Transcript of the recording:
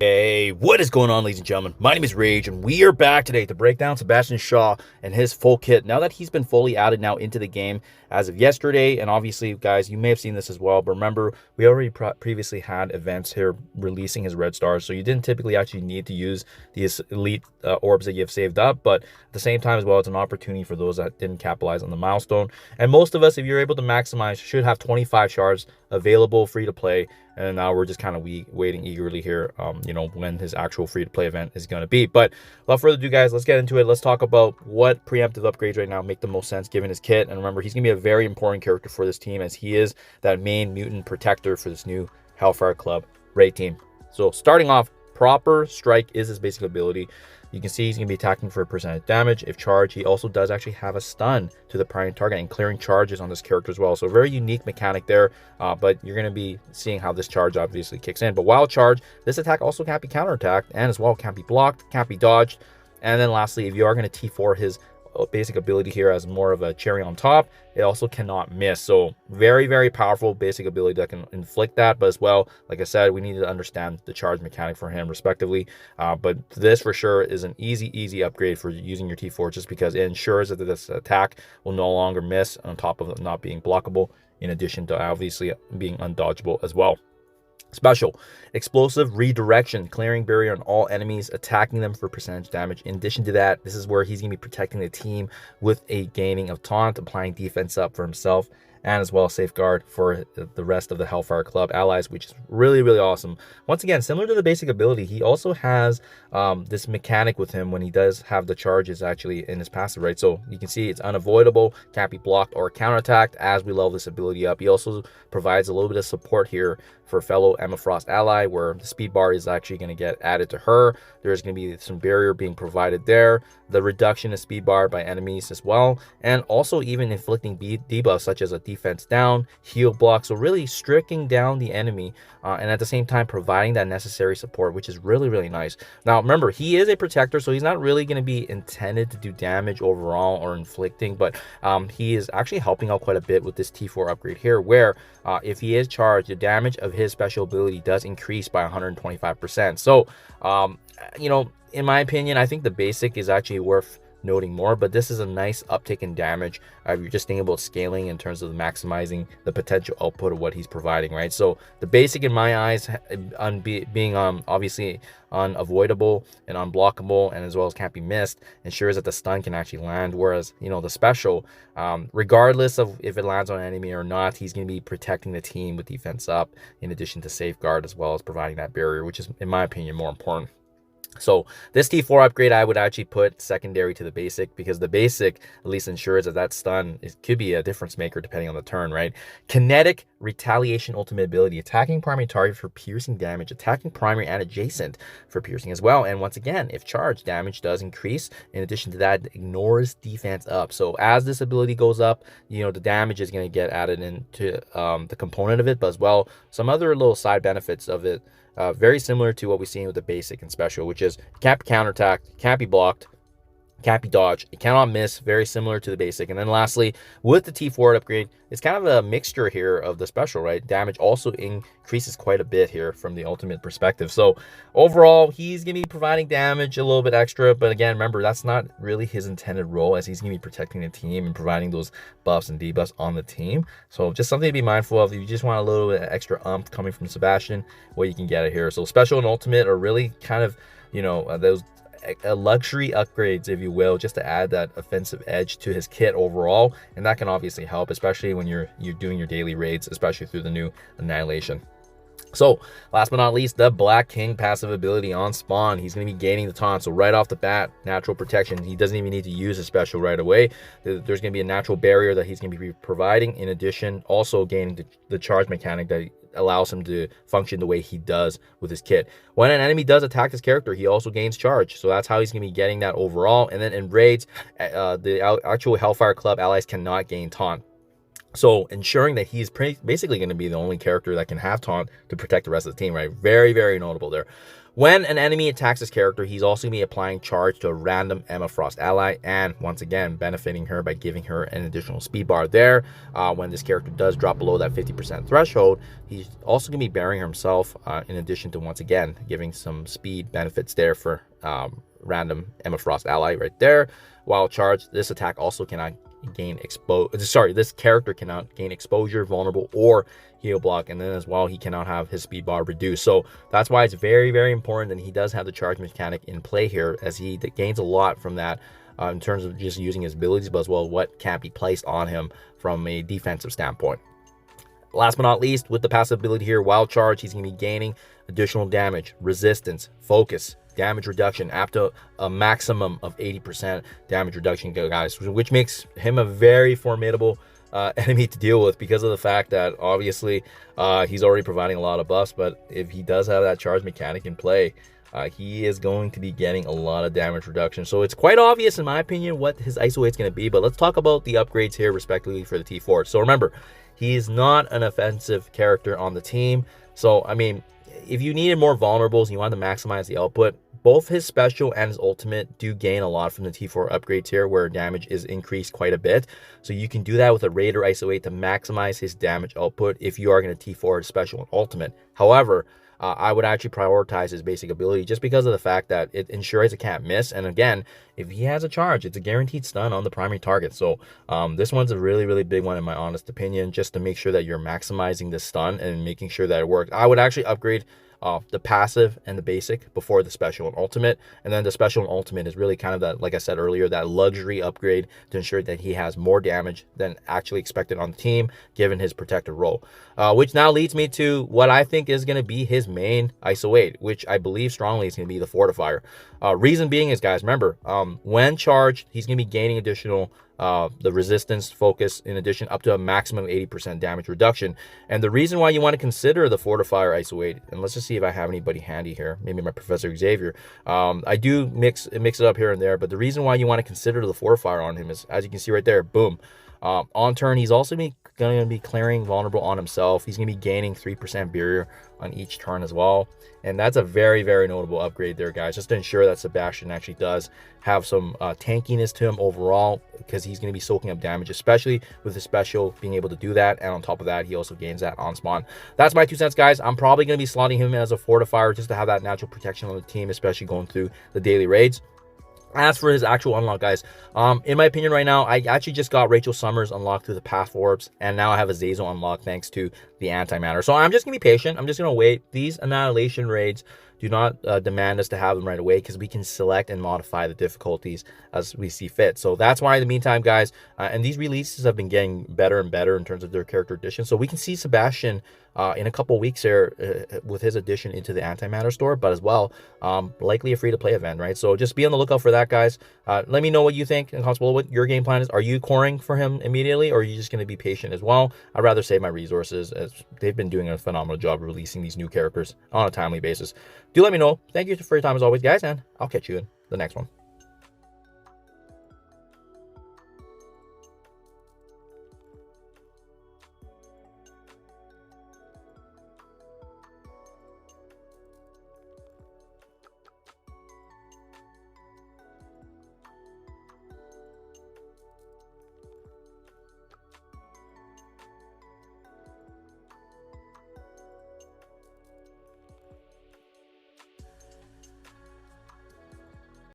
Hey, what is going on, ladies and gentlemen? My name is Rage, and we are back today to break down Sebastian Shaw and his full kit. Now that he's been fully added now into the game as of yesterday, and obviously, guys, you may have seen this as well, but remember, we already previously had events here releasing his red stars, so you didn't typically actually need to use these elite orbs that you have saved up, but at the same time as well, it's an opportunity for those that didn't capitalize on the milestone. And most of us, if you're able to maximize, should have 25 shards available free to play. And now we're just kind of waiting eagerly here, when his actual free-to-play event is going to be. But without further ado, guys, let's get into it. Let's talk about what preemptive upgrades right now make the most sense given his kit. And remember, he's going to be a very important character for this team as he is that main mutant protector for this new Hellfire Club raid team. So starting off, proper strike is his basic ability. You can see he's going to be attacking for percentage damage. If charged, he also does actually have a stun to the primary target and clearing charges on this character as well. So a very unique mechanic there, but you're going to be seeing how this charge obviously kicks in. But while charged, this attack also can't be counterattacked and as well can't be blocked, can't be dodged. And then lastly, if you are going to T4 his basic ability here as more of a cherry on top, it also cannot miss. So very, very powerful basic ability that can inflict that. But as well, like I said, we need to understand the charge mechanic for him respectively. But this for sure is an easy upgrade for using your T4 just because it ensures that this attack will no longer miss on top of it not being blockable, in addition to obviously being undodgeable as well. Special explosive redirection, clearing barrier on all enemies, attacking them for percentage damage. In addition to that, this is where he's going to be protecting the team with a gaining of taunt, applying defense up for himself, and as well safeguard for the rest of the Hellfire Club allies, which is really awesome. Once again, similar to the basic ability, he also has this mechanic with him when he does have the charges actually in his passive, right? So you can see it's unavoidable, can't be blocked or counterattacked as we level this ability up. He also provides a little bit of support here for fellow Emma Frost ally, where the speed bar is actually going to get added to her. There's going to be some barrier being provided there, the reduction of speed bar by enemies as well, and also even inflicting debuffs such as a defense down, heal block. So really striking down the enemy and at the same time providing that necessary support, which is really nice. Now remember, he is a protector, so he's not really going to be intended to do damage overall or inflicting, but he is actually helping out quite a bit with this T4 upgrade here, where if he is charged, the damage of his special ability does increase by 125%. So in my opinion, I think the basic is actually worth noting more, but this is a nice uptick in damage. You're just thinking about scaling in terms of maximizing the potential output of what he's providing, right? So the basic in my eyes, on being obviously unavoidable and unblockable, and as well as can't be missed, ensures that the stun can actually land, whereas the special, regardless of if it lands on an enemy or not, he's going to be protecting the team with defense up, in addition to safeguard, as well as providing that barrier, which is in my opinion more important. So this T4 upgrade I would actually put secondary to the basic, because the basic at least ensures that stun could be a difference maker depending on the turn, right? Kinetic retaliation ultimate ability, attacking primary target for piercing damage, attacking primary and adjacent for piercing as well. And once again, if charged, damage does increase. In addition to that, it ignores defense up. So as this ability goes up, the damage is going to get added into the component of it, but as well some other little side benefits of it. Very similar to what we've seen with the basic and special, which is can't be counterattacked, can't be blocked, can't be dodged, it cannot miss, very similar to the basic. And then lastly, with the T4 upgrade, it's kind of a mixture here of the special, right? Damage also increases quite a bit here from the ultimate perspective. So overall, he's going to be providing damage a little bit extra, but again, remember, that's not really his intended role, as he's going to be protecting the team and providing those buffs and debuffs on the team. So just something to be mindful of. If you just want a little bit of extra coming from Sebastian, well, you can get it here. So special and ultimate are really kind of, those luxury upgrades, if you will, just to add that offensive edge to his kit overall, and that can obviously help, especially when you're doing your daily raids, especially through the new annihilation. So last but not least, the Black King passive ability on spawn. He's going to be gaining the taunt, so right off the bat, natural protection. He doesn't even need to use a special right away. There's going to be a natural barrier that he's going to be providing. In addition, also gaining the charge mechanic that allows him to function the way he does with his kit. When an enemy does attack his character, he also gains charge, so that's how he's going to be getting that overall. And then in raids, the actual Hellfire Club allies cannot gain taunt, so ensuring that he's basically going to be the only character that can have taunt to protect the rest of the team, right? Very notable there. When an enemy attacks this character, he's also going to be applying charge to a random Emma Frost ally, and once again, benefiting her by giving her an additional speed bar there. When this character does drop below that 50% threshold, he's also going to be bearing himself, in addition to, once again, giving some speed benefits there for random Emma Frost ally right there. While charged, this attack also cannot gain this character cannot gain exposure, vulnerable, or heal block, and then as well he cannot have his speed bar reduced. So that's why it's very, very important that he does have the charge mechanic in play here, as he gains a lot from that in terms of just using his abilities, but as well what can't be placed on him from a defensive standpoint. Last but not least, with the passive ability here, while charged, he's going to be gaining additional damage, resistance, focus, damage reduction, up to a maximum of 80% damage reduction, guys, which makes him a very formidable enemy to deal with, because of the fact that obviously he's already providing a lot of buffs, but if he does have that charge mechanic in play, he is going to be getting a lot of damage reduction. So it's quite obvious, in my opinion, what his ISO-8 is going to be. But let's talk about the upgrades here respectively for the T4. So remember, he is not an offensive character on the team. So I mean, if you needed more vulnerables and you want to maximize the output, both his special and his ultimate do gain a lot from the T4 upgrades here, where damage is increased quite a bit. So you can do that with a Raider ISO-8 to maximize his damage output if you are going to T4 his special and ultimate. However, I would actually prioritize his basic ability, just because of the fact that it ensures it can't miss. And again, if he has a charge, it's a guaranteed stun on the primary target. So this one's a really, really big one in my honest opinion, just to make sure that you're maximizing the stun and making sure that it works. I would actually upgrade the passive and the basic before the special and ultimate, and then the special and ultimate is really kind of that, like I said earlier, that luxury upgrade to ensure that he has more damage than actually expected on the team, given his protective role. Which now leads me to what I think is going to be his main ISO-8, which I believe strongly is going to be the Fortifier. Reason being is, guys, remember, when charged, he's going to be gaining additional the resistance, focus, in addition, up to a maximum 80% damage reduction. And the reason why you want to consider the Fortifier ISO-8, and let's just see if I have anybody handy here, maybe my Professor Xavier. I do mix it up here and there, but the reason why you want to consider the Fortifier on him is, as you can see right there, boom. On turn, he's also going to be clearing vulnerable on himself. He's going to be gaining 3% barrier on each turn as well. And that's a very, very notable upgrade there, guys, just to ensure that Sebastian actually does have some tankiness to him overall, because he's going to be soaking up damage, especially with his special being able to do that. And on top of that, he also gains that on spawn. That's my 2 cents, guys. I'm probably going to be slotting him as a Fortifier just to have that natural protection on the team, especially going through the daily raids. As for his actual unlock, guys, in my opinion right now, I actually just got Rachel Summers unlocked through the Path Orbs, and now I have a Zazo unlocked thanks to the Antimatter. So I'm just going to be patient. I'm just going to wait. These Annihilation raids do not demand us to have them right away, because we can select and modify the difficulties as we see fit. So that's why in the meantime, guys, and these releases have been getting better and better in terms of their character addition. So we can see Sebastian in a couple weeks here with his addition into the Antimatter store, but as well, likely a free-to-play event, right? So just be on the lookout for that, guys. Let me know what you think and possible what your game plan is. Are you coring for him immediately, or are you just going to be patient as well? I'd rather save my resources, as they've been doing a phenomenal job releasing these new characters on a timely basis. Do let me know. Thank you for your time as always, guys, and I'll catch you in the next one.